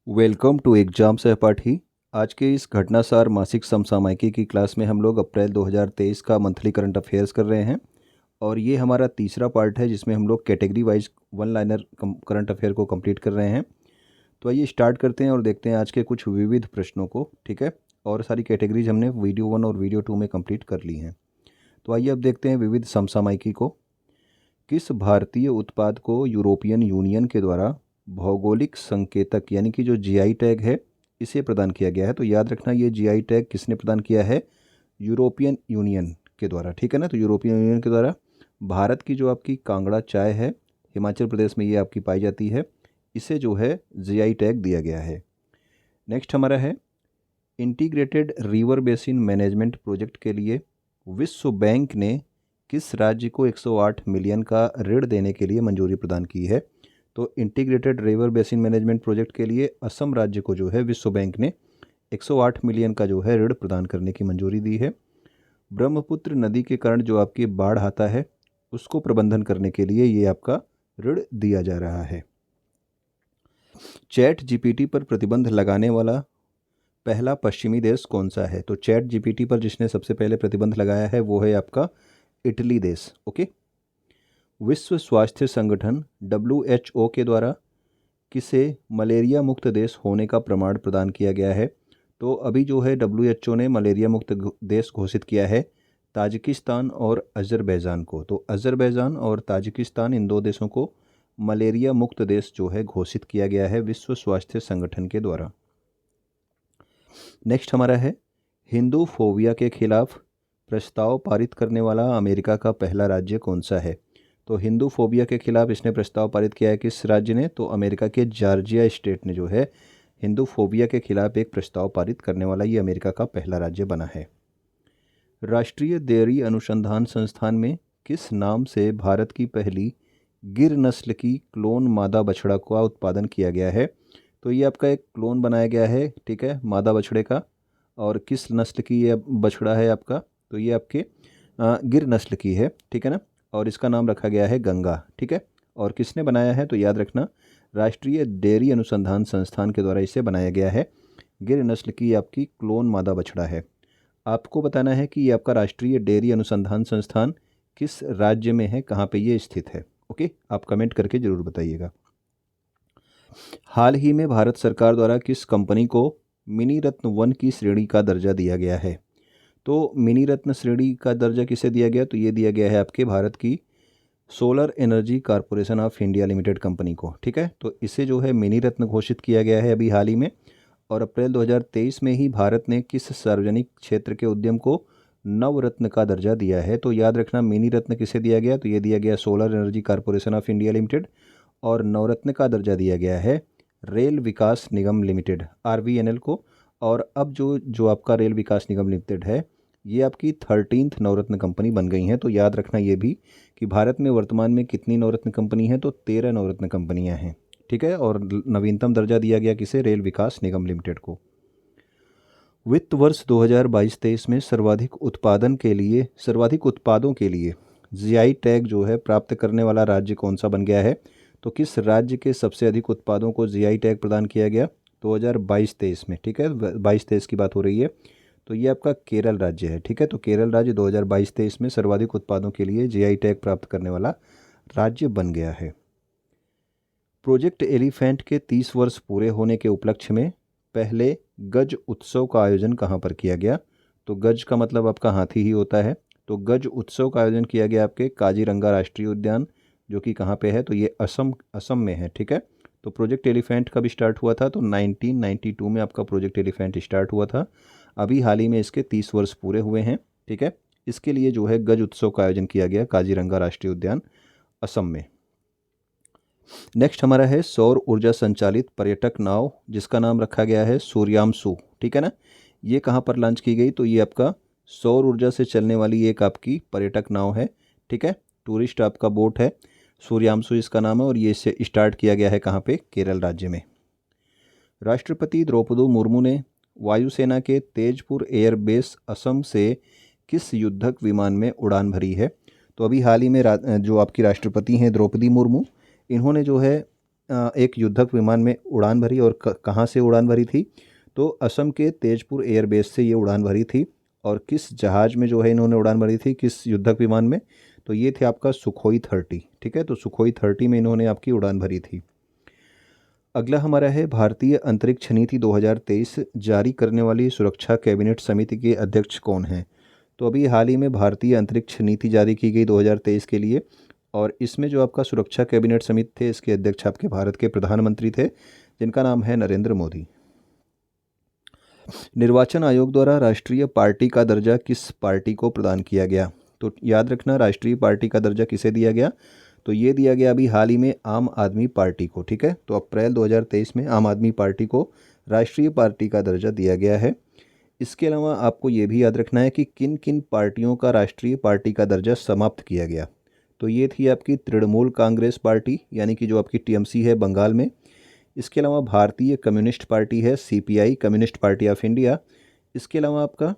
Welcome to exam सहपाठी। आज के इस घटनासार मासिक समसामयिकी की क्लास में हम लोग अप्रैल 2023 का मंथली करंट अफेयर्स कर रहे हैं और ये हमारा तीसरा पार्ट है जिसमें हम लोग category wise one liner current affair को कंप्लीट कर रहे हैं। तो आइए स्टार्ट करते हैं और देखते हैं आज के कुछ विविध प्रश्नों को। ठीक है, और सारी कैटेगरीज हमने वीडियो 1 और वीडियो 2 में कंप्लीट कर ली हैं। तो आइए अब देखते हैं विविध समसामयिकी को। किस भारतीय उत्पाद को यूरोपियन यूनियन के द्वारा भौगोलिक संकेतक यानी कि जो जीआई टैग है इसे प्रदान किया गया है? तो याद रखना ये जीआई टैग किसने प्रदान किया है? यूरोपियन यूनियन के द्वारा। ठीक है ना, तो यूरोपियन यूनियन के द्वारा भारत की जो आपकी कांगड़ा चाय है, हिमाचल प्रदेश में ये आपकी पाई जाती है, इसे जो है जीआई टैग दिया गया है। नेक्स्ट हमारा है integrated river basin management project के लिए विश्व बैंक ने किस राज्य को 108 मिलियन का ऋण देने के लिए मंजूरी प्रदान की है? तो integrated river basin management project के लिए असम राज्य को जो है विश्व बैंक ने 108 मिलियन का जो है ऋण प्रदान करने की मंजूरी दी है। ब्रह्मपुत्र नदी के कारण जो आपकी बाढ़ आता है उसको प्रबंधन करने के लिए ये आपका ऋण दिया जा रहा है। चैट जीपीटी पर प्रतिबंध लगाने वाला पहला पश्चिमी देश कौन सा है? तो चैट जीपीटी पर जिसने सबसे पहले प्रतिबंध लगाया है वो है आपका इटली देश। ओके। विश्व स्वास्थ्य संगठन WHO के द्वारा किसे मलेरिया मुक्त देश होने का प्रमाण प्रदान किया गया है? तो अभी जो है WHO ने मलेरिया मुक्त देश घोषित किया है ताजिकिस्तान और अज़रबैजान को। तो अज़रबैजान और ताजिकिस्तान इन दो देशों को मलेरिया मुक्त देश जो है घोषित किया गया है विश्व स्वास्थ्य संगठन के द्वारा। नेक्स्ट हमारा है हिंदू फोबिया के खिलाफ प्रस्ताव पारित करने वाला अमेरिका का पहला राज्य कौन सा है? तो हिंदू फोबिया के खिलाफ इसने प्रस्ताव पारित किया है किस राज्य ने? तो अमेरिका के जॉर्जिया स्टेट ने जो है हिंदू फोबिया के खिलाफ एक प्रस्ताव पारित करने वाला ये अमेरिका का पहला राज्य बना है। राष्ट्रीय डेयरी अनुसंधान संस्थान में किस नाम से भारत की पहली गिर नस्ल की क्लोन मादा बछड़ा का उत्पादन किया गया है? तो ये आपका एक क्लोन बनाया गया है, ठीक है, मादा बछड़े का। और किस नस्ल की ये बछड़ा है आपका? तो ये आपके गिर नस्ल की है, ठीक है ना, और इसका नाम रखा गया है गंगा। ठीक है, और किसने बनाया है? तो याद रखना राष्ट्रीय डेयरी अनुसंधान संस्थान के द्वारा इसे बनाया गया है। गिर नस्ल की आपकी क्लोन मादा बछड़ा है। आपको बताना है कि ये आपका राष्ट्रीय डेयरी अनुसंधान संस्थान किस राज्य में है, कहाँ पे ये स्थित है। ओके, आप कमेंट करके ज़रूर बताइएगा। हाल ही में भारत सरकार द्वारा किस कंपनी को मिनी रत्न 1 की श्रेणी का दर्जा दिया गया है? तो मिनी रत्न श्रेणी का दर्जा किसे दिया गया? तो ये दिया गया है आपके भारत की solar energy corporation of India limited company को। ठीक है, तो इसे जो है मिनी रत्न घोषित किया गया है अभी हाल ही में। और अप्रैल 2023 में ही भारत ने किस सार्वजनिक क्षेत्र के उद्यम को नवरत्न का दर्जा दिया है? तो याद रखना मिनी रत्न किसे दिया गया? तो ये दिया गया solar energy corporation of India limited. और नवरत्न का दर्जा दिया गया है रेल विकास निगम लिमिटेड RVNL को। और अब जो जो आपका रेल विकास निगम लिमिटेड है ये आपकी 13th नवरत्न कंपनी बन गई हैं। तो याद रखना ये भी कि भारत में वर्तमान में कितनी नवरत्न कंपनी हैं? तो 13 नवरत्न कंपनियां हैं। ठीक है, और नवीनतम दर्जा दिया गया किसे? रेल विकास निगम लिमिटेड को। वित्त वर्ष 2022-23 में सर्वाधिक उत्पादों के लिए जीआई टैग जो है प्राप्त करने वाला राज्य कौन सा बन गया है? तो किस राज्य के सबसे अधिक उत्पादों को जीआई टैग प्रदान किया गया 2022-23 में? ठीक है, 22-23 की बात हो रही है। तो ये आपका केरल राज्य है। ठीक है, तो केरल राज्य 2022-23 में सर्वाधिक उत्पादों के लिए जीआई टैग प्राप्त करने वाला राज्य बन गया है। प्रोजेक्ट एलिफेंट के 30 वर्ष पूरे होने के उपलक्ष्य में पहले गज उत्सव का आयोजन कहाँ पर किया गया? तो गज का मतलब आपका हाथी ही होता है। तो गज उत्सव का आयोजन किया गया आपके काजीरंगा राष्ट्रीय उद्यान, जो कि कहाँ पे है? तो ये असम में है। ठीक है, तो प्रोजेक्ट एलिफेंट कब स्टार्ट हुआ था? तो 1992 में आपका प्रोजेक्ट एलिफेंट स्टार्ट हुआ था। अभी हाल ही में इसके 30 वर्ष पूरे हुए हैं। ठीक है, इसके लिए जो है गज उत्सव का आयोजन किया गया काजीरंगा राष्ट्रीय उद्यान असम में। नेक्स्ट हमारा है सौर ऊर्जा संचालित पर्यटक नाव जिसका नाम रखा गया है सूर्यांशु। ठीक है ना, ये कहाँ पर लॉन्च की गई? तो ये आपका सौर ऊर्जा से चलने वाली एक आपकी पर्यटक नाव है। ठीक है, टूरिस्ट आपका बोट है, सूर्यांशु इसका नाम है। और ये इसे स्टार्ट किया गया है कहाँ पे? केरल राज्य में। राष्ट्रपति द्रौपदी मुर्मू ने वायुसेना के तेजपुर एयरबेस असम से किस युद्धक विमान में उड़ान भरी है? तो अभी हाल ही में जो आपकी राष्ट्रपति हैं द्रौपदी मुर्मू, इन्होंने जो है एक युद्धक विमान में उड़ान भरी और कहाँ से उड़ान भरी थी? तो असम के तेजपुर एयरबेस से ये उड़ान भरी थी। और किस जहाज़ में जो है इन्होंने उड़ान भरी थी, किस युद्धक विमान में? तो ये थे आपका सुखोई 30। ठीक है, तो सुखोई 30 में इन्होंने आपकी उड़ान भरी थी। अगला हमारा है भारतीय अंतरिक्ष नीति 2023 जारी करने वाली सुरक्षा कैबिनेट समिति के अध्यक्ष कौन हैं? तो अभी हाल ही में भारतीय अंतरिक्ष नीति जारी की गई 2023 के लिए, और इसमें जो आपका सुरक्षा कैबिनेट समिति थे, इसके अध्यक्ष आपके भारत के प्रधानमंत्री थे, जिनका नाम है नरेंद्र मोदी। निर्वाचन आयोग द्वारा राष्ट्रीय पार्टी का दर्जा किस पार्टी को प्रदान किया गया? तो याद रखना, राष्ट्रीय पार्टी का दर्जा किसे दिया गया? तो ये दिया गया अभी हाल ही में आम आदमी पार्टी को। ठीक है, तो अप्रैल 2023 में आम आदमी पार्टी को राष्ट्रीय पार्टी का दर्जा दिया गया है। इसके अलावा आपको ये भी याद रखना है कि किन किन पार्टियों का राष्ट्रीय पार्टी का दर्जा समाप्त किया गया। तो ये थी आपकी तृणमूल कांग्रेस पार्टी, यानी कि जो आपकी टीएमसी है बंगाल में। इसके अलावा भारतीय कम्युनिस्ट पार्टी है, CPI, communist party of India. इसके अलावा आपका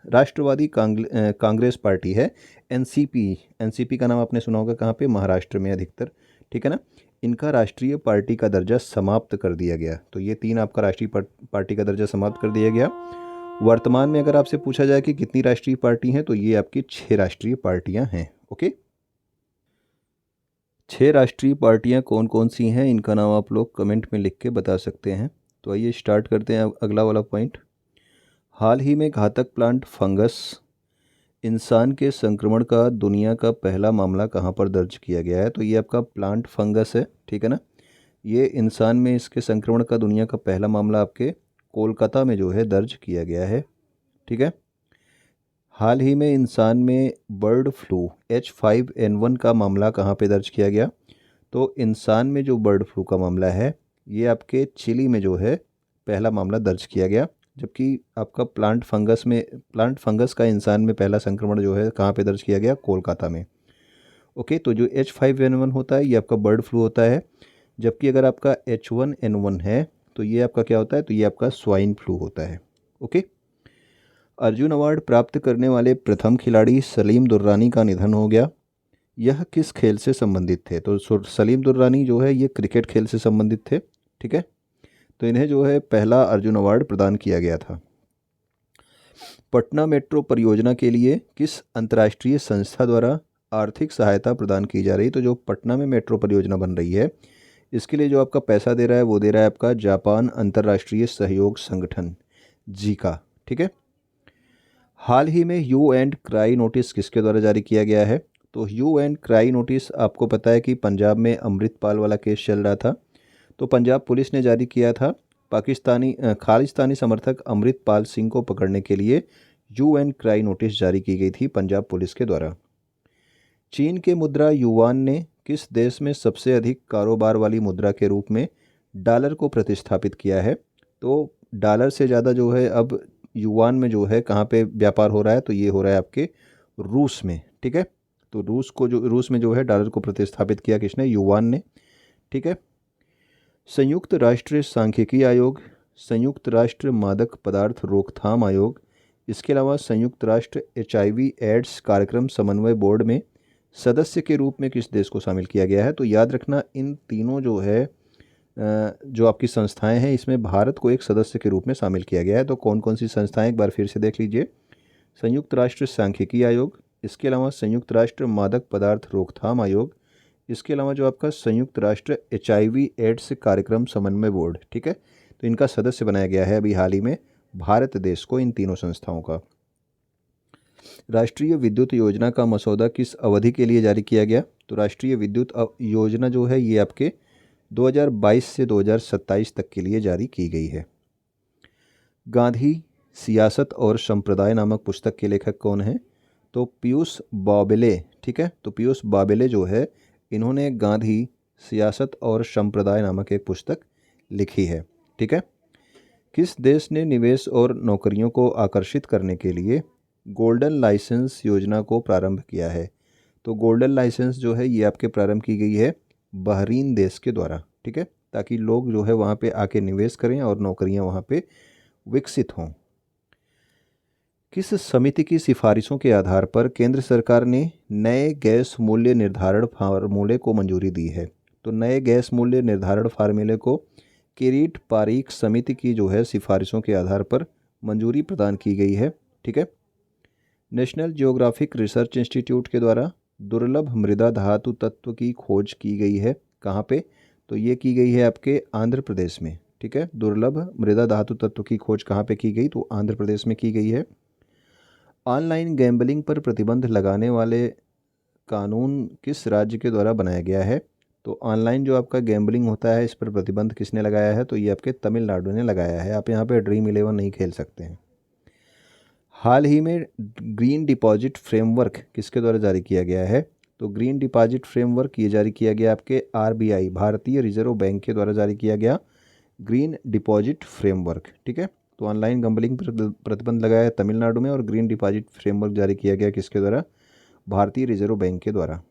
राष्ट्रवादी कांग्रेस पार्टी है, एनसीपी। एनसीपी का नाम आपने सुना होगा कहाँ पे? महाराष्ट्र में अधिकतर। ठीक है ना, इनका राष्ट्रीय पार्टी का दर्जा समाप्त कर दिया गया। तो ये 3 आपका राष्ट्रीय पार्टी का दर्जा समाप्त कर दिया गया। वर्तमान में अगर आपसे पूछा जाए कि कितनी राष्ट्रीय पार्टी हैं, तो ये आपकी 6 राष्ट्रीय पार्टियां हैं। ओके, 6 राष्ट्रीय पार्टियां कौन कौन सी हैं, इनका नाम आप लोग कमेंट में लिख के बता सकते हैं। तो आइए स्टार्ट करते हैं अगला वाला पॉइंट। हाल ही में घातक प्लांट फंगस इंसान के संक्रमण का दुनिया का पहला मामला कहाँ पर दर्ज किया गया है? तो ये आपका प्लांट फंगस है। ठीक है ना, ये इंसान में इसके संक्रमण का दुनिया का पहला मामला आपके कोलकाता में जो है दर्ज किया गया है। ठीक है, हाल ही में इंसान में बर्ड फ्लू H5N1 का मामला कहाँ पे दर्ज किया गया? तो इंसान में जो बर्ड फ्लू का मामला है, ये आपके चिली में जो है पहला मामला दर्ज किया गया। जबकि आपका प्लांट फंगस का इंसान में पहला संक्रमण जो है कहाँ पे दर्ज किया गया? कोलकाता में। ओके, तो जो H5N1 होता है ये आपका बर्ड फ्लू होता है। जबकि अगर आपका H1N1 है तो ये आपका क्या होता है? तो ये आपका स्वाइन फ्लू होता है। ओके, अर्जुन अवार्ड प्राप्त करने वाले प्रथम खिलाड़ी सलीम दुर्रानी का निधन हो गया। यह किस खेल से संबंधित थे? तो सलीम दुर्रानी जो है ये क्रिकेट खेल से संबंधित थे। ठीक है, तो इन्हें जो है पहला अर्जुन अवार्ड प्रदान किया गया था। पटना मेट्रो परियोजना के लिए किस अंतर्राष्ट्रीय संस्था द्वारा आर्थिक सहायता प्रदान की जा रही? तो जो पटना में मेट्रो परियोजना बन रही है, इसके लिए जो आपका पैसा दे रहा है वो दे रहा है आपका जापान अंतर्राष्ट्रीय सहयोग संगठन, जीका। ठीक है, हाल ही में ह्यू एंड क्राई नोटिस किसके द्वारा जारी किया गया है? तो ह्यू एंड क्राई नोटिस आपको पता है कि पंजाब में अमृतपाल वाला केस चल रहा था, तो पंजाब पुलिस ने जारी किया था। खालिस्तानी समर्थक अमृतपाल सिंह को पकड़ने के लिए ह्यू एंड क्राई नोटिस जारी की गई थी पंजाब पुलिस के द्वारा। चीन के मुद्रा युआन ने किस देश में सबसे अधिक कारोबार वाली मुद्रा के रूप में डॉलर को प्रतिस्थापित किया है? तो डॉलर से ज़्यादा जो है अब युआन में जो है कहाँ पे व्यापार हो रहा है? तो ये हो रहा है आपके रूस में। ठीक है, तो रूस में जो है डॉलर को प्रतिस्थापित किया किसने? युआन ने। ठीक है, संयुक्त राष्ट्र सांख्यिकी आयोग, संयुक्त राष्ट्र मादक पदार्थ रोकथाम आयोग, इसके अलावा संयुक्त राष्ट्र HIV एड्स कार्यक्रम समन्वय बोर्ड में सदस्य के रूप में किस देश को शामिल किया गया है? तो याद रखना, इन तीनों जो है जो आपकी संस्थाएं हैं, इसमें भारत को एक सदस्य के रूप में शामिल किया गया है। तो कौन कौन सी संस्थाएं, एक बार फिर से देख लीजिए। संयुक्त राष्ट्र सांख्यिकी आयोग, इसके अलावा संयुक्त राष्ट्र मादक पदार्थ रोकथाम आयोग, इसके अलावा जो आपका संयुक्त राष्ट्र HIV एड्स कार्यक्रम समन्वय बोर्ड। ठीक है, तो इनका सदस्य बनाया गया है अभी हाल ही में भारत देश को, इन तीनों संस्थाओं का। राष्ट्रीय विद्युत योजना का मसौदा किस अवधि के लिए जारी किया गया? तो राष्ट्रीय विद्युत योजना जो है ये आपके 2022 से 2027 तक के लिए जारी की गई है। गांधी सियासत और संप्रदाय नामक पुस्तक के लेखक कौन हैं? तो पीयूष बाबेले। ठीक है, तो पीयूष बाबेले जो है इन्होंने गांधी सियासत और संप्रदाय नामक एक पुस्तक लिखी है। ठीक है, किस देश ने निवेश और नौकरियों को आकर्षित करने के लिए गोल्डन लाइसेंस योजना को प्रारंभ किया है? तो गोल्डन लाइसेंस जो है ये आपके प्रारंभ की गई है बहरीन देश के द्वारा। ठीक है, ताकि लोग जो है वहाँ पे आके निवेश करें और नौकरियाँ वहाँ पे विकसित हों। किस समिति की सिफारिशों के आधार पर केंद्र सरकार ने नए गैस मूल्य निर्धारण फार्मूले को मंजूरी दी है? तो नए गैस मूल्य निर्धारण फार्मूले को किरीट पारीख समिति की जो है सिफारिशों के आधार पर मंजूरी प्रदान की गई है। ठीक है। नेशनल जियोग्राफिक रिसर्च इंस्टीट्यूट के द्वारा दुर्लभ मृदा धातु तत्व की खोज की गई है। कहाँ पे? तो ये की गई है आपके आंध्र प्रदेश में। ठीक है। दुर्लभ मृदा धातु तत्व की खोज कहाँ पे की गई? तो आंध्र प्रदेश में की गई है। ऑनलाइन गैम्बलिंग पर प्रतिबंध लगाने वाले कानून किस राज्य के द्वारा बनाया गया है? तो ऑनलाइन जो आपका गैम्बलिंग होता है इस पर प्रतिबंध किसने लगाया है? तो ये आपके तमिलनाडु ने लगाया है। आप यहाँ पे ड्रीम 11 नहीं खेल सकते हैं। हाल ही में ग्रीन डिपॉजिट फ्रेमवर्क किसके द्वारा जारी किया गया है? तो ग्रीन डिपॉजिट फ्रेमवर्क ये जारी किया गया आपके आरबीआई भारतीय रिजर्व बैंक के द्वारा जारी किया गया ग्रीन डिपॉजिट फ्रेमवर्क। ठीक है। तो ऑनलाइन गैम्बलिंग पर प्रतिबंध लगाया है तमिलनाडु में और ग्रीन डिपॉजिट फ्रेमवर्क जारी किया गया किसके द्वारा? भारतीय रिजर्व बैंक के द्वारा।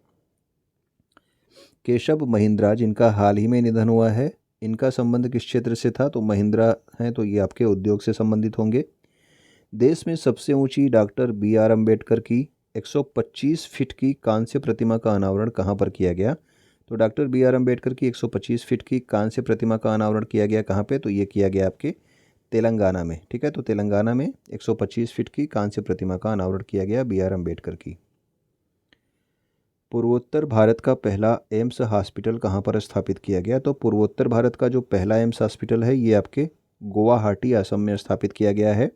केशव महिंद्रा जिनका हाल ही में निधन हुआ है, इनका संबंध किस क्षेत्र से था? तो महिंद्रा हैं तो ये आपके उद्योग से संबंधित होंगे। देश में सबसे ऊंची डॉक्टर BR अम्बेडकर की 125 फीट की कांस्य प्रतिमा का अनावरण कहाँ पर किया गया? तो डॉक्टर BR अम्बेडकर की 125 फीट की कांस्य प्रतिमा का अनावरण किया गया कहाँ पे? तो ये किया गया आपके तेलंगाना में। ठीक है। तो तेलंगाना में 125 फीट की कांस्य प्रतिमा का अनावरण किया गया BR अम्बेडकर की। पूर्वोत्तर भारत का पहला एम्स हॉस्पिटल कहाँ पर स्थापित किया गया? तो पूर्वोत्तर भारत का जो पहला एम्स हॉस्पिटल है ये आपके गुवाहाटी असम में स्थापित किया गया है।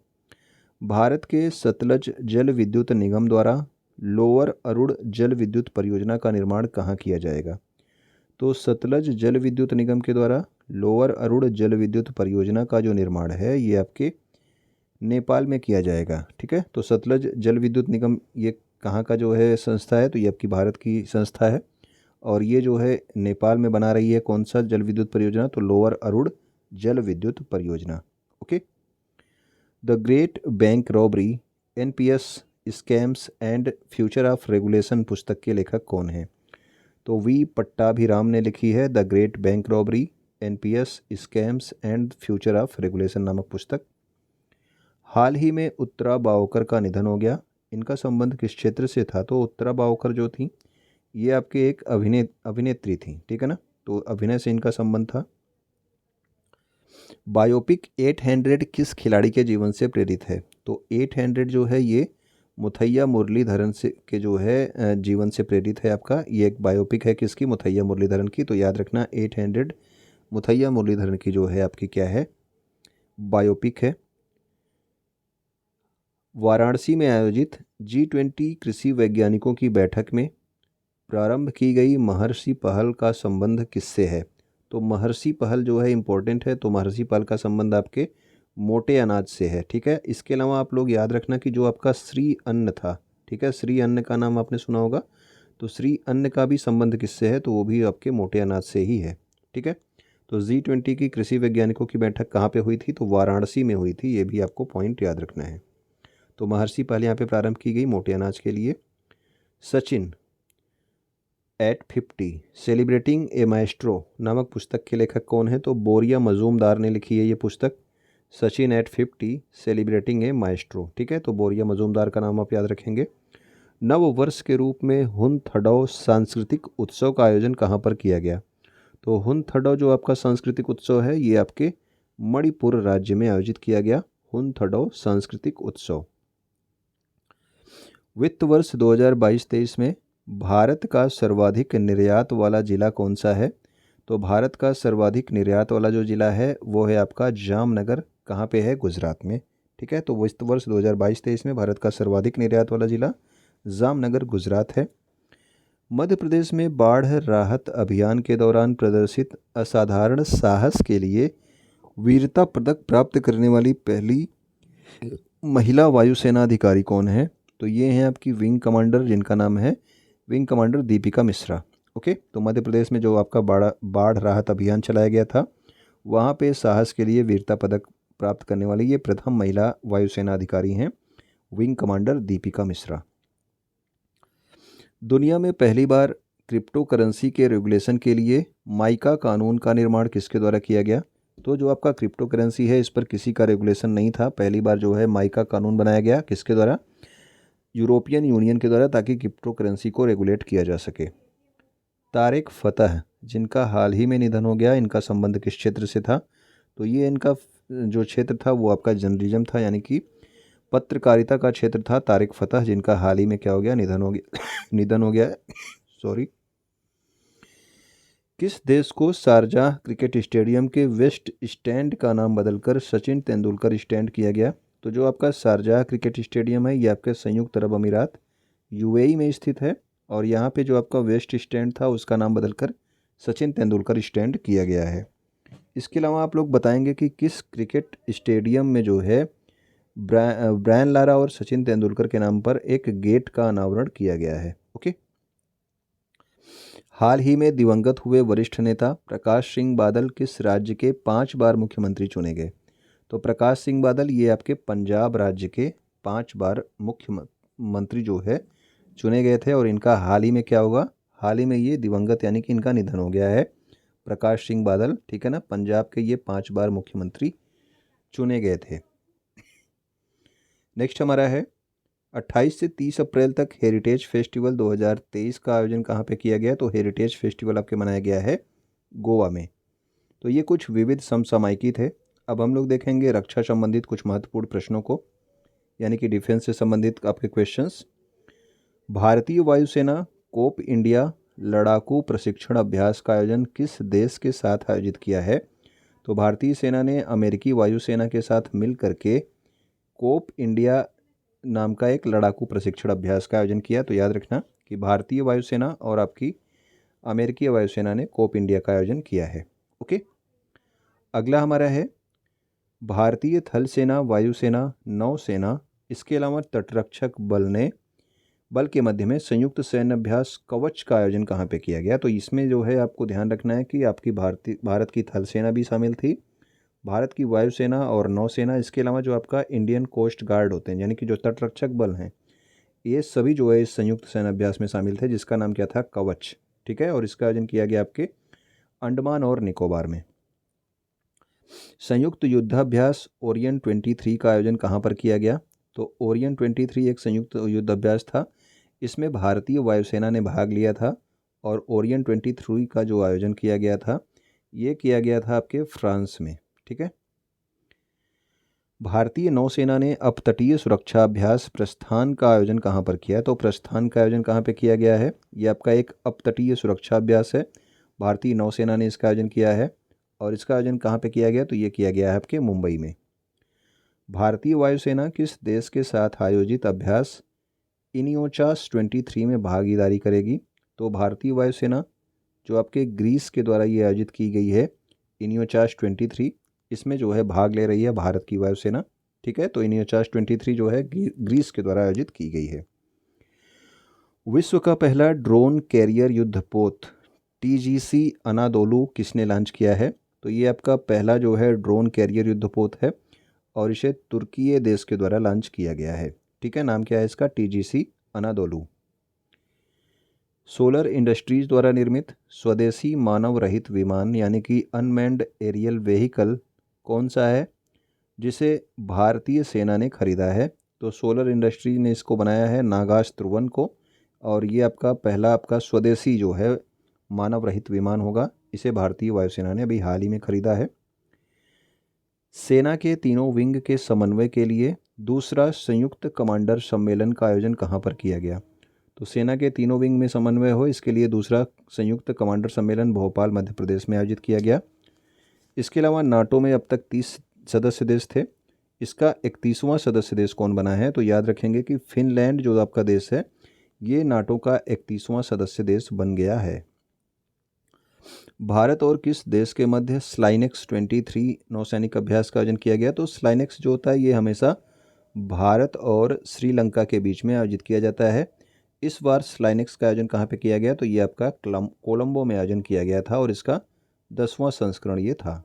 भारत के सतलज जल विद्युत निगम द्वारा लोअर अरुण जल विद्युत परियोजना का निर्माण कहाँ किया जाएगा? तो सतलज जल विद्युत निगम के द्वारा लोअर अरुण जल विद्युत परियोजना का जो निर्माण है ये आपके नेपाल में किया जाएगा। ठीक है। तो सतलज जल विद्युत निगम ये कहाँ का जो है संस्था है? तो ये आपकी भारत की संस्था है और ये जो है नेपाल में बना रही है कौन सा जल विद्युत परियोजना? तो लोअर अरुण जल विद्युत परियोजना। Okay. The great bank robbery NPS scams and future of regulation पुस्तक के लेखक कौन हैं? तो V पट्टाभिराम ने लिखी है the great bank robbery NPS scams and future of regulation नामक पुस्तक। हाल ही में उत्तरा बावकर का निधन हो गया, इनका संबंध किस क्षेत्र से था? तो उत्तरा बावकर जो थी ये आपके एक अभिनेत्री थी। ठीक है ना। तो अभिनय से इनका संबंध था। बायोपिक 800 किस खिलाड़ी के जीवन से प्रेरित है? तो 800 जो है ये मुथैया मुरलीधरन से के जो है जीवन से प्रेरित है आपका। ये एक बायोपिक है किसकी? मुथैया मुरलीधरन की। तो याद रखना 800 मुथैया मुरलीधरन की जो है आपकी क्या है? बायोपिक है। वाराणसी में आयोजित G20 कृषि वैज्ञानिकों की बैठक में प्रारंभ की गई महर्षि पहल का संबंध किससे है? तो महर्षि पहल जो है इंपॉर्टेंट है। तो महर्षि पहल का संबंध आपके मोटे अनाज से है। ठीक है। इसके अलावा आप लोग याद रखना कि जो आपका श्री अन्न था, ठीक है, श्री अन्न का नाम आपने सुना होगा, तो श्री अन्न का भी संबंध किससे है? तो वो भी आपके मोटे अनाज से ही है। ठीक है। तो G20 की कृषि वैज्ञानिकों की बैठक कहाँ पे हुई थी? तो वाराणसी में हुई थी। ये भी आपको पॉइंट याद रखना है। तो महर्षि पहल यहाँ पे प्रारंभ की गई मोटे अनाज के लिए। सचिन एट 50 सेलिब्रेटिंग ए माएस्ट्रो नामक पुस्तक के लेखक कौन है? तो बोरिया मजूमदार ने लिखी है ये पुस्तक, सचिन एट 50 सेलिब्रेटिंग ए माएस्ट्रो। ठीक है। तो बोरिया मजूमदार का नाम आप याद रखेंगे। नव वर्ष के रूप में हुनथडौ सांस्कृतिक उत्सव का आयोजन कहाँ पर किया गया? तो हुनथडौ जो आपका सांस्कृतिक उत्सव है ये आपके मणिपुर राज्य में आयोजित किया गया, हुनथडौ सांस्कृतिक उत्सव। वित्त वर्ष 2022-23 में भारत का सर्वाधिक निर्यात वाला जिला कौन सा है? तो भारत का सर्वाधिक निर्यात वाला जो जिला है वो है आपका जामनगर। कहाँ पे है? गुजरात में। ठीक है। तो वित्त वर्ष 2022-23 में भारत का सर्वाधिक निर्यात वाला जिला जामनगर गुजरात है। मध्य प्रदेश में बाढ़ राहत अभियान के दौरान प्रदर्शित असाधारण साहस के लिए वीरता पदक प्राप्त करने वाली पहली महिला वायुसेना अधिकारी कौन है? तो ये हैं आपकी विंग कमांडर जिनका नाम है wing commander Deepika Mishra. Okay. तो मध्य प्रदेश में जो आपका बाढ़ राहत अभियान चलाया गया था वहाँ पे साहस के लिए वीरता पदक प्राप्त करने वाली ये प्रथम महिला वायुसेना अधिकारी हैं, विंग कमांडर दीपिका मिश्रा। दुनिया में पहली बार क्रिप्टो करेंसी के रेगुलेशन के लिए माइका कानून का निर्माण किसके द्वारा किया गया? तो जो आपका क्रिप्टो करेंसी है इस पर किसी का रेगुलेशन नहीं था। पहली बार जो है माइका कानून बनाया गया किसके द्वारा? यूरोपियन यूनियन के द्वारा, ताकि क्रिप्टो करेंसी को रेगुलेट किया जा सके। तारिक फ़तह, जिनका हाल ही में निधन हो गया, इनका संबंध किस क्षेत्र से था? तो ये इनका जो क्षेत्र था वो आपका जर्नलिज्म था, यानी कि पत्रकारिता का क्षेत्र था। तारिक फ़तह, जिनका हाल ही में क्या हो गया, निधन हो गया निधन हो गया है। सॉरी। किस देश को शारजाह क्रिकेट स्टेडियम के वेस्ट स्टैंड का नाम बदलकर सचिन तेंदुलकर स्टैंड किया गया? तो जो आपका शारजाह क्रिकेट स्टेडियम है ये आपके संयुक्त अरब अमीरात यूएई में स्थित है, और यहाँ पे जो आपका वेस्ट स्टैंड था उसका नाम बदलकर सचिन तेंदुलकर स्टैंड किया गया है। इसके अलावा आप लोग बताएंगे कि किस क्रिकेट स्टेडियम में जो है ब्रायन लारा और सचिन तेंदुलकर के नाम पर एक गेट का अनावरण किया गया है। ओके। हाल ही में दिवंगत हुए वरिष्ठ नेता प्रकाश सिंह बादल किस राज्य के 5 बार मुख्यमंत्री चुने गए? तो प्रकाश सिंह बादल ये आपके पंजाब राज्य के 5 बार मुख्यमंत्री जो है चुने गए थे, और इनका हाल ही में क्या होगा, हाल ही में ये दिवंगत यानी कि इनका निधन हो गया है। प्रकाश सिंह बादल, ठीक है ना, पंजाब के ये 5 बार मुख्यमंत्री चुने गए थे। नेक्स्ट हमारा है 28 से 30 अप्रैल तक हेरिटेज फेस्टिवल 2023 का आयोजन कहाँ पे किया गया? तो हेरिटेज फेस्टिवल आपके मनाया गया है गोवा में। तो ये कुछ विविध समसामयिकी थे। अब हम लोग देखेंगे रक्षा संबंधित कुछ महत्वपूर्ण प्रश्नों को, यानी कि डिफेंस से संबंधित आपके क्वेश्चंस। भारतीय वायुसेना कोप इंडिया लड़ाकू प्रशिक्षण अभ्यास का आयोजन किस देश के साथ आयोजित किया है? तो भारतीय सेना ने अमेरिकी वायुसेना के साथ मिल करके कोप इंडिया नाम का एक लड़ाकू प्रशिक्षण अभ्यास का आयोजन किया। तो याद रखना कि भारतीय वायुसेना और आपकी अमेरिकी वायुसेना ने कोप इंडिया का आयोजन किया है। ओके। अगला हमारा है भारतीय थल सेना, वायुसेना, नौसेना, इसके अलावा तटरक्षक बल के मध्य में संयुक्त सैन्य अभ्यास कवच का आयोजन कहाँ पे किया गया? तो इसमें जो है आपको ध्यान रखना है कि आपकी भारत की थल सेना भी शामिल थी, भारत की वायुसेना और नौसेना, इसके अलावा जो आपका इंडियन कोस्ट गार्ड होते हैं यानी कि जो तटरक्षक बल हैं, ये सभी जो है इस संयुक्त सैन्य अभ्यास में शामिल थे, जिसका नाम क्या था, कवच। ठीक है, और इसका आयोजन किया गया आपके अंडमान और निकोबार में। संयुक्त युद्धाभ्यास ओरियन 23 का आयोजन कहाँ पर किया गया? तो ओरियन 23 एक संयुक्त युद्धाभ्यास था, इसमें भारतीय वायुसेना ने भाग लिया था, और ओरियन 23 का जो आयोजन किया गया था ये किया गया था आपके फ्रांस में। ठीक है। भारतीय नौसेना ने अपतटीय सुरक्षा अभ्यास प्रस्थान का आयोजन कहाँ पर किया है? तो प्रस्थान का आयोजन कहाँ पे किया गया है? ये आपका एक अपतटीय सुरक्षा अभ्यास है, भारतीय नौसेना ने इसका आयोजन किया है, और इसका आयोजन कहाँ पे किया गया? तो ये किया गया है आपके मुंबई में। भारतीय वायुसेना किस देश के साथ आयोजित अभ्यास इनियोचास 23 में भागीदारी करेगी? तो भारतीय वायुसेना जो आपके ग्रीस के द्वारा ये आयोजित की गई है इनियोचास 23, इसमें जो है भाग ले रही है भारत की वायुसेना। ठीक है, तो इनियोचास 23 जो है ग्रीस के द्वारा आयोजित की गई है। विश्व का पहला ड्रोन कैरियर युद्धपोत टीजीसी अनादोलू किसने लॉन्च किया है? तो ये आपका पहला जो है ड्रोन कैरियर युद्धपोत है, और इसे तुर्की देश के द्वारा लॉन्च किया गया है। ठीक है, नाम क्या है इसका? टीजीसी अनादोलू। सोलर इंडस्ट्रीज द्वारा निर्मित स्वदेशी मानव रहित विमान यानी कि अनमैन्ड एरियल व्हीकल कौन सा है जिसे भारतीय सेना ने खरीदा है? तो सोलर इंडस्ट्रीज ने इसको बनाया है नागास्त्र 1 को, और ये आपका पहला आपका स्वदेशी जो है मानव रहित विमान होगा, इसे भारतीय वायुसेना ने अभी हाल ही में खरीदा है। सेना के तीनों विंग के समन्वय के लिए दूसरा संयुक्त कमांडर सम्मेलन का आयोजन कहाँ पर किया गया? तो सेना के तीनों विंग में समन्वय हो इसके लिए दूसरा संयुक्त कमांडर सम्मेलन भोपाल मध्य प्रदेश में आयोजित किया गया। इसके अलावा नाटो में अब तक 30 सदस्य देश थे, इसका 31वां सदस्य देश कौन बना है? तो याद रखेंगे कि फिनलैंड जो आपका देश है ये नाटो का 31वां सदस्य देश बन गया है। भारत और किस देश के मध्य स्लाइनेक्स 23 नौसैनिक अभ्यास का आयोजन किया गया? तो स्लाइनेक्स जो होता है ये हमेशा भारत और श्रीलंका के बीच में आयोजित किया जाता है। इस बार स्लाइनेक्स का आयोजन कहाँ पे किया गया? तो ये आपका कोलंबो में आयोजन किया गया था, और इसका 10वां संस्करण ये था।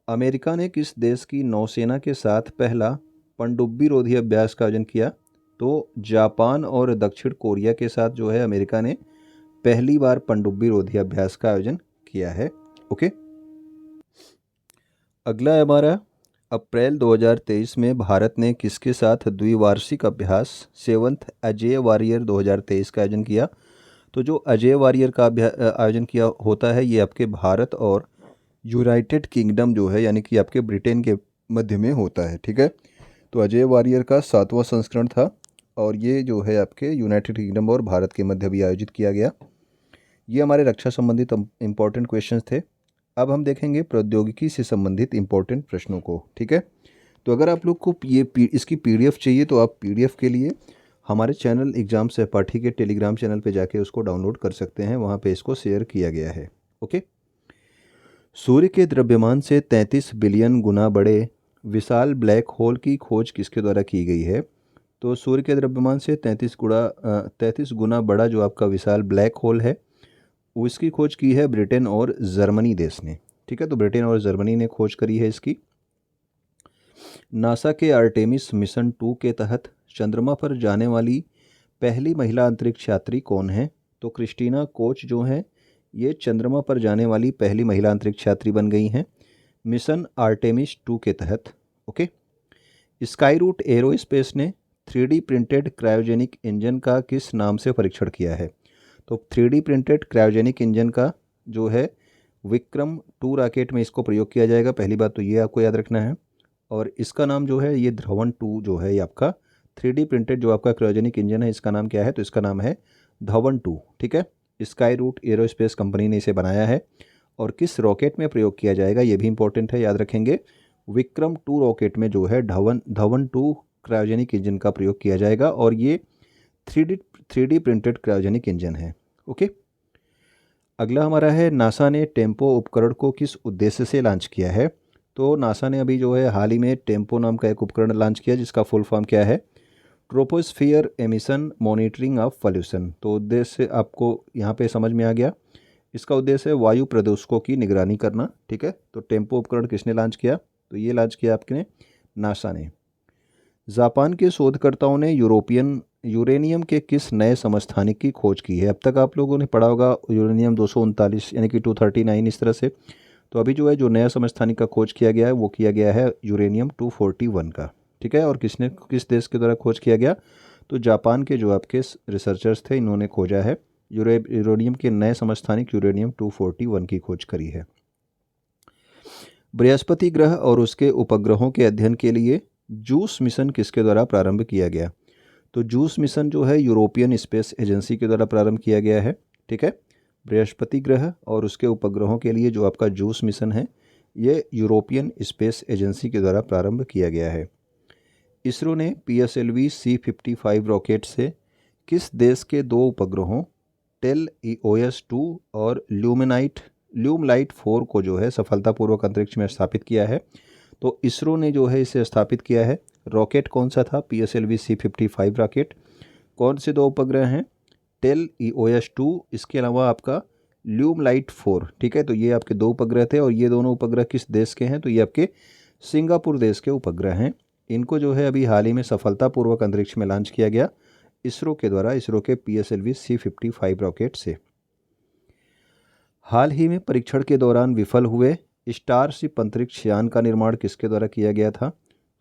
अमेरिका ने किस देश की नौसेना के साथ पहला पनडुब्बी रोधी अभ्यास का आयोजन किया? तो जापान और दक्षिण कोरिया के साथ जो है अमेरिका ने पहली बार पनडुब्बी रोधी अभ्यास का आयोजन किया है। ओके। अगला है हमारा अप्रैल 2023 में भारत ने किसके साथ द्विवार्षिक अभ्यास 7th अजेय वॉरियर 2023 का आयोजन किया? तो जो अजय वारियर का आयोजन किया होता है ये आपके भारत और यूनाइटेड किंगडम जो है यानी कि आपके ब्रिटेन के मध्य में होता है, ठीक है। तो अजय वारियर का 7वां संस्करण था और ये जो है आपके यूनाइटेड किंगडम और भारत के मध्य भी आयोजित किया गया। ये हमारे रक्षा संबंधित इंपॉर्टेंट क्वेश्चंस थे। अब हम देखेंगे प्रौद्योगिकी से संबंधित इंपॉर्टेंट प्रश्नों को, ठीक है। तो अगर आप लोग को इसकी पीडीएफ चाहिए तो आप पीडीएफ के लिए हमारे चैनल एग्जाम सहपाठी के टेलीग्राम चैनल पे जाके उसको डाउनलोड कर सकते हैं, वहाँ पे इसको शेयर किया गया है। ओके। सूर्य के द्रव्यमान से 33 बिलियन गुना बड़े विशाल ब्लैक होल की खोज किसके द्वारा की गई है? तो सूर्य के द्रव्यमान से 33 गुना बड़ा जो आपका विशाल ब्लैक होल है उसकी खोज की है ब्रिटेन और जर्मनी देश ने, ठीक है। तो ब्रिटेन और जर्मनी ने खोज करी है इसकी। नासा के आर्टेमिस मिशन 2 के तहत चंद्रमा पर जाने वाली पहली महिला अंतरिक्ष यात्री कौन है? तो क्रिस्टीना कोच जो है ये चंद्रमा पर जाने वाली पहली महिला अंतरिक्ष यात्री बन गई हैं मिशन आर्टेमिस 2 के तहत। ओके। स्काई रूट एरोस्पेस ने 3D प्रिंटेड क्रायोजेनिक इंजन का किस नाम से परीक्षण किया है? तो 3D प्रिंटेड क्रायोजेनिक इंजन का जो है विक्रम 2 रॉकेट में इसको प्रयोग किया जाएगा। पहली बात तो ये आपको याद रखना है। और इसका नाम जो है ये धवन 2 जो है ये आपका 3D प्रिंटेड जो आपका क्रायोजेनिक इंजन है इसका नाम क्या है? तो इसका नाम है धवन 2, ठीक है। स्काई रूट एरोस्पेस कंपनी ने इसे बनाया है। और किस रॉकेट में प्रयोग किया जाएगा ये भी इंपॉर्टेंट है, याद रखेंगे। विक्रम 2 रॉकेट में जो है धवन 2 क्रायोजेनिक इंजन का प्रयोग किया जाएगा और ये 3D प्रिंटेड क्रायोजेनिक इंजन है। ओके। अगला हमारा है नासा ने टेम्पो उपकरण को किस उद्देश्य से लॉन्च किया है? तो नासा ने अभी जो है हाल ही में टेम्पो नाम का एक उपकरण लॉन्च किया जिसका फुल फॉर्म क्या है? Troposphere emission monitoring of pollution. तो उद्देश्य आपको यहाँ पे समझ में आ गया। इसका उद्देश्य है वायु प्रदूषकों की निगरानी करना, ठीक है। तो टेम्पो उपकरण किसने लॉन्च किया? तो ये लॉन्च किया आपने नासा ने। जापान के शोधकर्ताओं ने यूरेनियम के किस नए समस्थानिक की खोज की है? अब तक आप लोगों ने पढ़ा होगा यूरेनियम 239 यानी कि 239 इस तरह से। तो अभी जो है जो नया समस्थानिक का खोज किया गया है वो किया गया है यूरेनियम 241 का, ठीक है। और किस देश के द्वारा खोज किया गया? तो जापान के जो आपके रिसर्चर्स थे इन्होंने खोजा है यूरेनियम के नए समस्थानिक यूरेनियम 241 की खोज करी है। बृहस्पति ग्रह और उसके उपग्रहों के अध्ययन के लिए जूस मिशन किसके द्वारा प्रारंभ किया गया? तो जूस मिशन जो है यूरोपियन स्पेस एजेंसी के द्वारा प्रारंभ किया गया है, ठीक है। बृहस्पति ग्रह और उसके उपग्रहों के लिए जो आपका जूस मिशन है ये यूरोपियन स्पेस एजेंसी के द्वारा प्रारंभ किया गया है। इसरो ने PSLV C-55 रॉकेट से किस देश के 2 उपग्रहों टेल EOS-2 और ल्यूमलाइट 4 को जो है सफलतापूर्वक अंतरिक्ष में स्थापित किया है? तो इसरो ने जो है इसे स्थापित किया है। रॉकेट कौन सा था? PSLV C-55 rocket. कौन से 2 उपग्रह हैं? टेल EOS-2, इसके अलावा आपका ल्यूमलाइट 4, ठीक है। तो ये आपके 2 उपग्रह थे और ये दोनों उपग्रह किस देश के हैं? तो ये आपके सिंगापुर देश के उपग्रह हैं। इनको जो है अभी हाल ही में सफलतापूर्वक अंतरिक्ष में लॉन्च किया गया इसरो के द्वारा, इसरो के PSLV C-55 रॉकेट से। हाल ही में परीक्षण के दौरान विफल हुए स्टारशिप अंतरिक्ष यान का निर्माण किसके द्वारा किया गया था?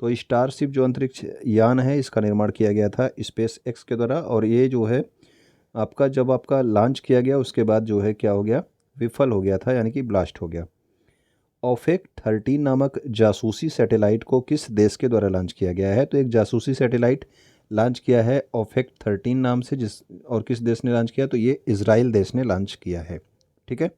तो स्टारशिप जो अंतरिक्ष यान है इसका निर्माण किया गया था SpaceX के द्वारा। और ये जो है आपका जब आपका लॉन्च किया गया उसके बाद जो है क्या हो गया? विफल हो गया था, यानी कि ब्लास्ट हो गया। ओफेक 13 नामक जासूसी सैटेलाइट को किस देश के द्वारा लॉन्च किया गया है? तो एक जासूसी सैटेलाइट लॉन्च किया है ओफेक 13 नाम से, और किस देश ने लॉन्च किया? तो ये इजराइल देश ने लॉन्च किया है, ठीक है।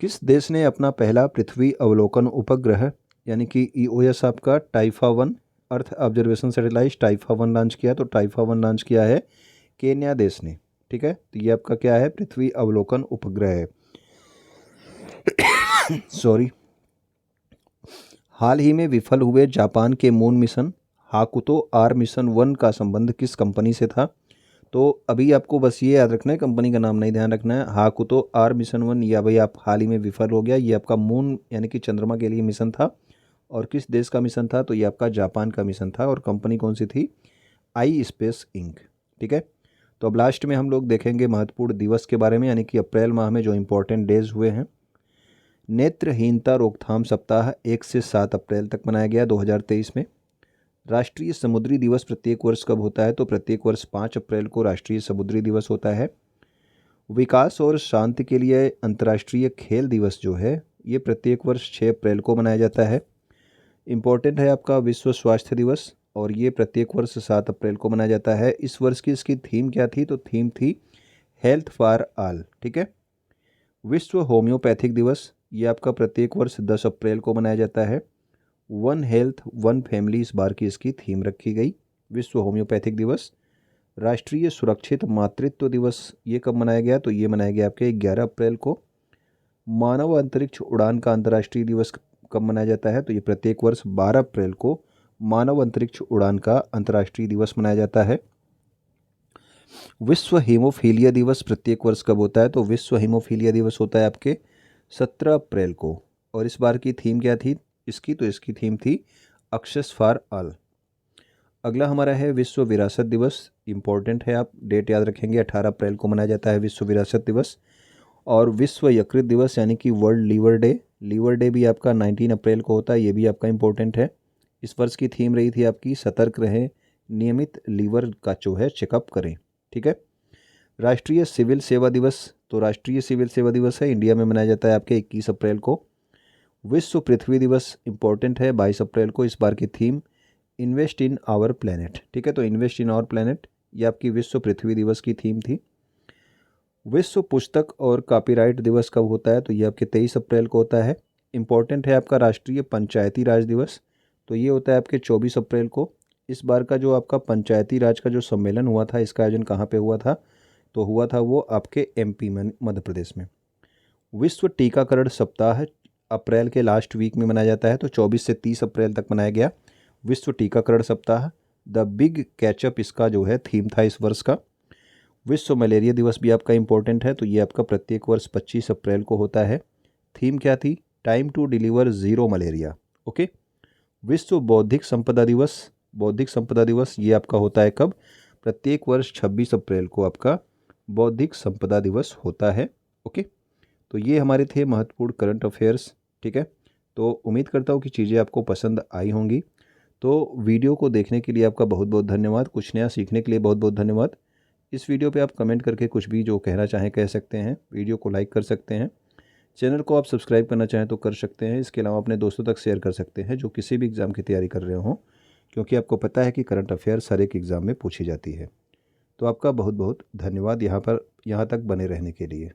किस देश ने अपना पहला पृथ्वी अवलोकन उपग्रह यानी कि EOS आपका टाइफा 1 अर्थ ऑब्जर्वेशन सैटेलाइट टाइफा 1 लॉन्च किया? तो टाइफा 1 लॉन्च किया है केन्या देश ने, ठीक है। तो ये आपका क्या है? पृथ्वी अवलोकन उपग्रह है। सॉरी। हाल ही में विफल हुए जापान के मून मिशन हाकुतो R मिशन 1 का संबंध किस कंपनी से था? तो अभी आपको बस ये याद रखना है, कंपनी का नाम नहीं ध्यान रखना है। हाकुतो R मिशन 1 या भाई आप हाल ही में विफल हो गया, ये आपका मून यानी कि चंद्रमा के लिए मिशन था। और किस देश का मिशन था? तो ये आपका जापान का मिशन था। और कंपनी कौन सी थी? आई स्पेस इंक, ठीक है। तो अब लास्ट में हम लोग देखेंगे महत्वपूर्ण दिवस के बारे में, यानी कि अप्रैल माह में जो इम्पोर्टेंट डेज हुए हैं। नेत्रहीनता रोकथाम सप्ताह 1 से 7 अप्रैल तक मनाया गया 2023 में। राष्ट्रीय समुद्री दिवस प्रत्येक वर्ष कब होता है? तो प्रत्येक वर्ष 5 अप्रैल को राष्ट्रीय समुद्री दिवस होता है। विकास और शांति के लिए अंतर्राष्ट्रीय खेल दिवस जो है ये प्रत्येक वर्ष 6 अप्रैल को मनाया जाता है। इम्पोर्टेंट है आपका विश्व स्वास्थ्य दिवस और ये प्रत्येक वर्ष 7 अप्रैल को मनाया जाता है। इस वर्ष की इसकी थीम क्या थी? तो थीम थी हेल्थ फॉर ऑल। ठीक है। विश्व होम्योपैथिक दिवस ये आपका प्रत्येक वर्ष 10 अप्रैल को मनाया जाता है। वन हेल्थ वन फैमिली इस बार की इसकी थीम रखी गई। विश्व होम्योपैथिक दिवस। राष्ट्रीय सुरक्षित मातृत्व दिवस ये कब मनाया गया? तो ये मनाया गया आपके 11 अप्रैल को। मानव अंतरिक्ष उड़ान का अंतर्राष्ट्रीय दिवस कब मनाया जाता है? तो ये प्रत्येक वर्ष 12 अप्रैल को मानव अंतरिक्ष उड़ान का अंतर्राष्ट्रीय दिवस मनाया जाता है। विश्व हीमोफीलिया दिवस प्रत्येक वर्ष कब होता है? तो विश्व हीमोफीलिया दिवस होता है आपके 17 अप्रैल को। और इस बार की थीम क्या थी इसकी? तो इसकी थीम थी एक्सेस फॉर ऑल। अगला हमारा है विश्व विरासत दिवस। इम्पोर्टेंट है, आप डेट याद रखेंगे। 18 अप्रैल को मनाया जाता है विश्व विरासत दिवस। और विश्व यकृत दिवस यानी कि world liver day. Liver day भी आपका 19 अप्रैल को होता है, ये भी आपका इम्पोर्टेंट है। इस वर्ष की थीम रही थी आपकी सतर्क रहें, नियमित लीवर का जो है चेकअप करें। ठीक है। राष्ट्रीय सिविल सेवा दिवस, तो राष्ट्रीय सिविल सेवा दिवस है, इंडिया में मनाया जाता है आपके 21 अप्रैल को। विश्व पृथ्वी दिवस इम्पोर्टेंट है 22 अप्रैल को। इस बार की theme invest in our planet. ठीक है। तो इन्वेस्ट इन आवर प्लेनेट ये आपकी विश्व पृथ्वी दिवस की थीम थी। विश्व पुस्तक और कॉपीराइट दिवस कब होता है? तो ये आपके 23 अप्रैल को होता है। इम्पोर्टेंट है आपका राष्ट्रीय पंचायती राज दिवस, तो ये होता है आपके 24 अप्रैल को। इस बार का जो आपका पंचायती राज का जो सम्मेलन हुआ था, इसका आयोजन कहाँ पे हुआ था? तो हुआ था वो आपके एमपी में, मध्य प्रदेश में। विश्व टीकाकरण सप्ताह अप्रैल के लास्ट वीक में मनाया जाता है, तो 24 से 30 अप्रैल तक मनाया गया विश्व टीकाकरण सप्ताह। द बिग कैचअप इसका जो है थीम था इस वर्ष का। विश्व मलेरिया दिवस भी आपका इम्पोर्टेंट है, तो ये आपका प्रत्येक वर्ष 25 अप्रैल को होता है। थीम क्या थी? Time to deliver zero malaria. Okay. विश्व बौद्धिक संपदा दिवस। बौद्धिक संपदा दिवस ये आपका होता है कब? प्रत्येक वर्ष 26 अप्रैल को आपका बौद्धिक संपदा दिवस होता है। ओके। तो ये हमारे थे महत्वपूर्ण करंट अफेयर्स। ठीक है। तो उम्मीद करता हूँ कि चीज़ें आपको पसंद आई होंगी। तो वीडियो को देखने के लिए आपका बहुत बहुत धन्यवाद। कुछ नया सीखने के लिए बहुत बहुत धन्यवाद। इस वीडियो पे आप कमेंट करके कुछ भी जो कहना चाहें कह सकते हैं। वीडियो को लाइक कर सकते हैं। चैनल को आप सब्सक्राइब करना चाहें तो कर सकते हैं। इसके अलावा अपने दोस्तों तक शेयर कर सकते हैं जो किसी भी एग्ज़ाम की तैयारी कर रहे हों, क्योंकि आपको पता है कि करंट अफेयर्स हर एक एग्ज़ाम में पूछी जाती है। तो आपका बहुत बहुत धन्यवाद यहाँ तक बने रहने के लिए।